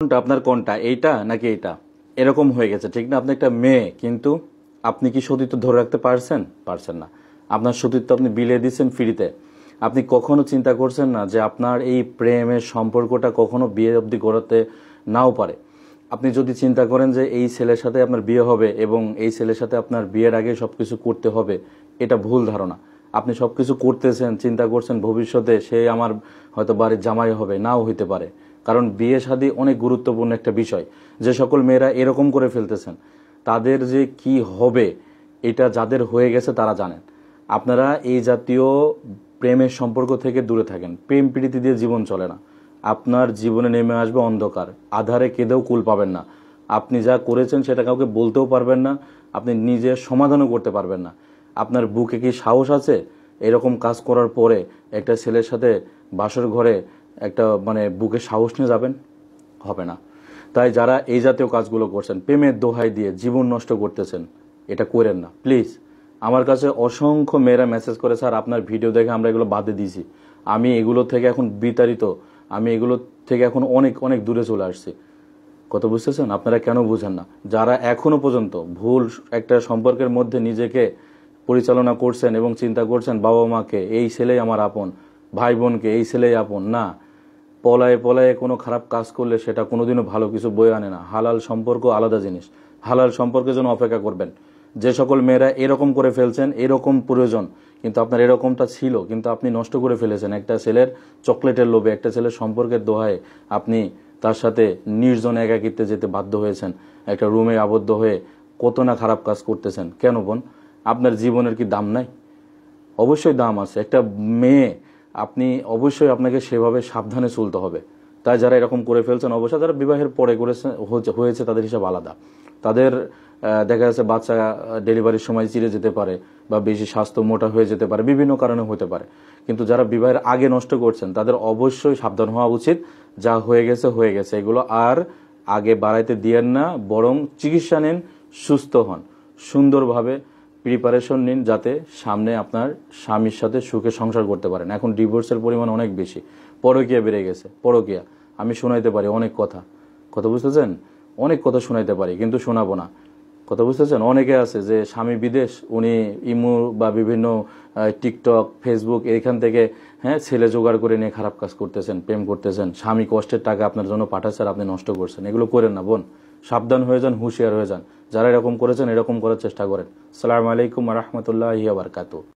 কোনটা আপনার, কোনটা এইটা নাকি এইটা, এরকম হয়ে গেছে, ঠিক না? আপনি একটা মেয়ে, কিন্তু আপনি কি সতীত্ব ধরে রাখতে পারছেন না। আপনার সতীত্ব আপনি বিলিয়ে দিচ্ছেন ফ্রিতে। আপনি কখনো চিন্তা করছেন না যে আপনার এই প্রেমের সম্পর্কটা কখনো বিয়ে অবধি গড়াতে নাও পারে। আপনি যদি চিন্তা করেন যে এই ছেলের সাথে আপনার বিয়ে হবে এবং এই ছেলের সাথে আপনার বিয়ের আগে সবকিছু করতে হবে, এটা ভুল ধারণা। আপনি সবকিছু করতেছেন, চিন্তা করছেন ভবিষ্যতে সে আমার হয়তো বাড়ির জামাই হবে, নাও হইতে পারে। কারণ বিয়ে শাদী অনেক গুরুত্বপূর্ণ একটা বিষয়। যে সকল মেয়েরা এরকম করে ফেলতেছেন তাদের যে কি হবে, এটা যাদের হয়ে গেছে তারা জানেন। আপনারা এই জাতীয় প্রেমের সম্পর্ক থেকে দূরে থাকেন। প্রেম প্রীতি দিয়ে জীবন চলে না। আপনার জীবনে নেমে আসবে অন্ধকার, আধারে কেঁদেও কুল পাবেন না। আপনি যা করেছেন সেটা কাউকে বলতেও পারবেন না, আপনি নিজে সমাধানও করতে পারবেন না। আপনার বুকে কি সাহস আছে এরকম কাজ করার পরে একটা ছেলের সাথে বাসর ঘরে একটা বুকে সাহস নিয়ে যাবেন? হবে না। তাই যারা এই জাতীয় কাজগুলো করছেন, প্রেমের দোহাই দিয়ে জীবন নষ্ট করতেছেন, এটা করেন না প্লিজ। আমার কাছে অসংখ্য মেয়েরা মেসেজ করে, স্যার আপনার ভিডিও দেখে আমরা এগুলো বাদে দিয়েছি, আমি এগুলো থেকে এখন বিতাড়িত, আমি এগুলো থেকে এখন অনেক অনেক দূরে চলে আসছি। কত বুঝতেছেন? আপনারা কেন বুঝেন না? যারা এখনো পর্যন্ত ভুল একটা সম্পর্কের মধ্যে নিজেকে পরিচালনা করছেন এবং চিন্তা করছেন বাবা মাকে এই ছেলেই আমার আপন, ভাই বোনকে এই ছেলেই আপন, না, পলায়ে পলায়ে কোনো খারাপ কাজ করলে সেটা কোনোদিনও ভালো কিছু বয়ে আনে না। হালাল সম্পর্ক আলাদা জিনিস, হালাল সম্পর্কের জন্য অপেক্ষা করবেন। যে সকল মেয়েরা এরকম করে ফেলছেন, এরকম প্রয়োজন, কিন্তু আপনার এরকমটা ছিল কিন্তু আপনি নষ্ট করে ফেলেছেন একটা ছেলের চকলেটের লোভে, একটা ছেলের সম্পর্কের দোহায় আপনি তার সাথে নির্জন একাকিত্বে যেতে বাধ্য হয়েছেন, একটা রুমে আবদ্ধ হয়ে কত না খারাপ কাজ করতেছেন। কেন বোন? আপনার জীবনের কি দাম নাই? অবশ্যই দাম আছে। একটা মেয়ে, আপনি অবশ্যই আপনাকে সেভাবে সাবধানে চলতে হবে। তাই যারা এরকম করে ফেলছেন, অবশ্যই যারা বিবাহের পরে করেছে হয়েছে তাদের হিসাব আলাদা। তাদের দেখা যাচ্ছে বাচ্চা ডেলিভারির সময় চিরে যেতে পারে বা বেশি স্বাস্থ্য মোটা হয়ে যেতে পারে, বিভিন্ন কারণে হতে পারে। কিন্তু যারা বিবাহের আগে নষ্ট করছেন তাদের অবশ্যই সাবধান হওয়া উচিত। যা হয়ে গেছে হয়ে গেছে, এগুলো আর আগে বাড়াইতে দিয়েন না, বরং চিকিৎসা নিন, সুস্থ হন, সুন্দরভাবে প্রিপারেশন নিন, যাতে সামনে আপনার স্বামীর সাথে সুখে সংসার করতে পারেন। এখন ডিভোর্সের পরিমাণ অনেক বেশি, পরকীয়া বেড়ে গেছে। পরকীয়া আমি শোনাইতে পারি অনেক কথা, কথা বুঝতেছেন? অনেক কথা শোনাইতে পারি, কিন্তু শোনাবো না, কথা বুঝতেছেন? অনেকে আছে যে স্বামী বিদেশ, উনি ইমো বা বিভিন্ন টিকটক, ফেসবুক এখান থেকে ছেলে জোগাড় করে নিয়ে খারাপ কাজ করতেছেন, প্রেম করতেছেন। স্বামী কষ্টের টাকা আপনার জন্য পাঠাচ্ছে আর আপনি নষ্ট করছেন। এগুলো করেন না বোন, সাবধান হয়ে যান, হুঁশিয়ার হয়ে যান। যারা এরকম করেছেন এরকম করার চেষ্টা করেন। আসসালামু আলাইকুম ওয়া রাহমাতুল্লাহি ওয়া বারাকাতুহু।